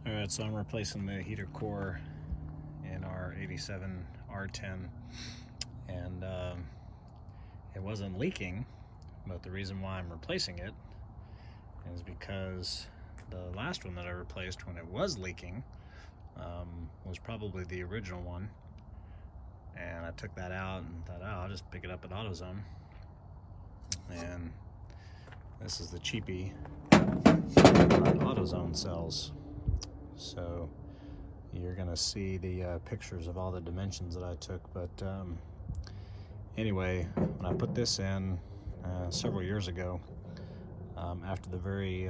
Alright, so I'm replacing the heater core in our 87 R10, and it wasn't leaking, but the reason why I'm replacing it is because the last one that I replaced when it was leaking was probably the original one, and I took that out and thought, oh, I'll just pick it up at AutoZone. And this is the cheapy AutoZone sells. So you're gonna see the pictures of all the dimensions that I took, but anyway, when I put this in several years ago, after the very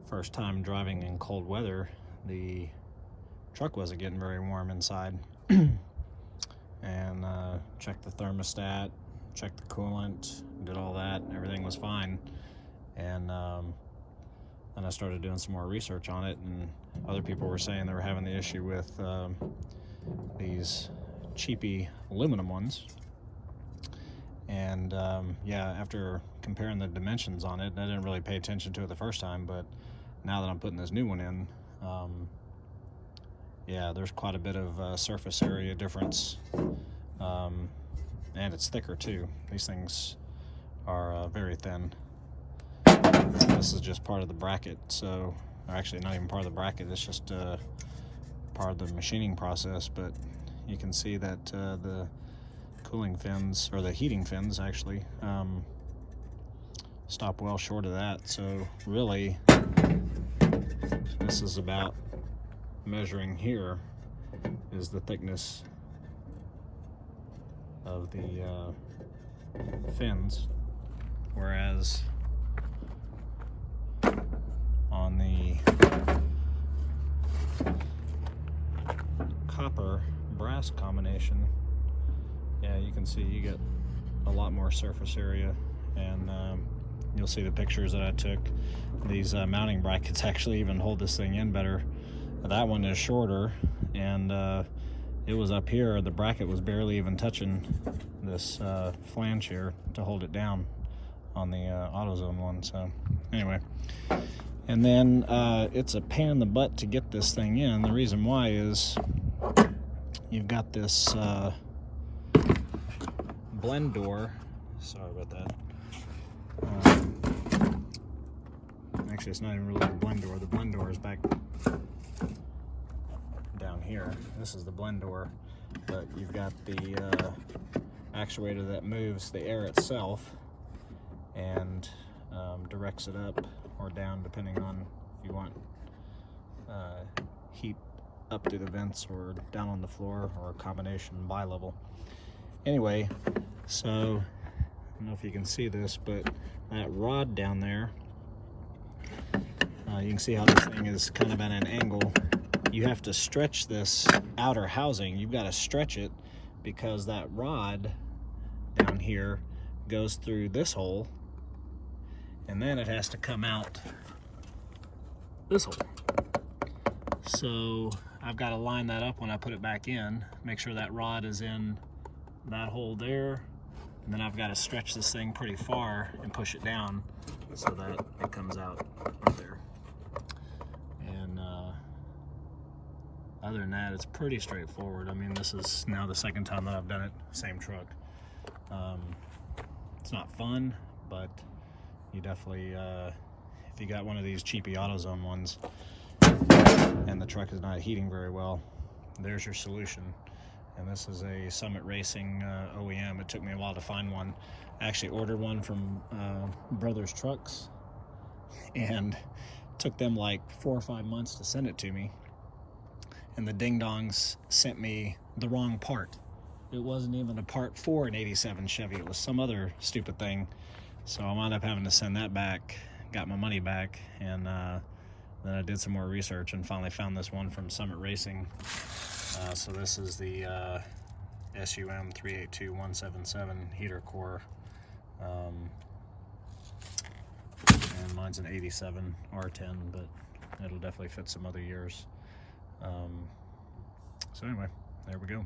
first time driving in cold weather, the truck wasn't getting very warm inside. And checked the thermostat, checked the coolant, did all that, and everything was fine. And then I started doing some more research on it, and other people were saying they were having the issue with these cheapy aluminum ones. And yeah, after comparing the dimensions on it, I didn't really pay attention to it the first time, but now that I'm putting this new one in, yeah, there's quite a bit of surface area difference, and it's thicker too. These things are very thin. This is just part of the bracket, so, or actually not even part of the bracket, it's just part of the machining process, but you can see that the cooling fins, or the heating fins actually, stop well short of that. So really, this is about measuring here is the thickness of the fins, whereas on the copper brass combination, yeah, you can see you get a lot more surface area, and you'll see the pictures that I took. These mounting brackets actually even hold this thing in better. That one is shorter, and it was up here. The bracket was barely even touching this flange here to hold it down on the AutoZone one. So anyway, and then it's a pain in the butt to get this thing in. The reason why is you've got this blend door. Sorry about that. Actually, it's not even really the blend door. The blend door is back down here. This is the blend door, but you've got the actuator that moves the air itself and directs it up or down depending on if you want heat up through the vents or down on the floor, or a combination bi-level. Anyway, so I don't know if you can see this, but that rod down there, you can see how this thing is kind of at an angle. You have to stretch this outer housing. You've got to stretch it because that rod down here goes through this hole, and then it has to come out this hole. So I've got to line that up when I put it back in, make sure that rod is in that hole there, and then I've got to stretch this thing pretty far and push it down so that it comes out right there. And other than that, it's pretty straightforward. I mean, this is now the second time that I've done it, same truck. It's not fun, but you definitely, if you got one of these cheapy AutoZone ones and the truck is not heating very well, there's your solution. And this is a Summit Racing OEM. It took me a while to find one. I actually ordered one from Brothers Trucks, and took them like 4 or 5 months to send it to me. And the ding-dongs sent me the wrong part. It wasn't even a part for an 87 Chevy. It was some other stupid thing. So I wound up having to send that back, got my money back, and then I did some more research and finally found this one from Summit Racing. So this is the SUM 382177 heater core, and mine's an 87 R10, but it'll definitely fit some other years. So anyway, there we go.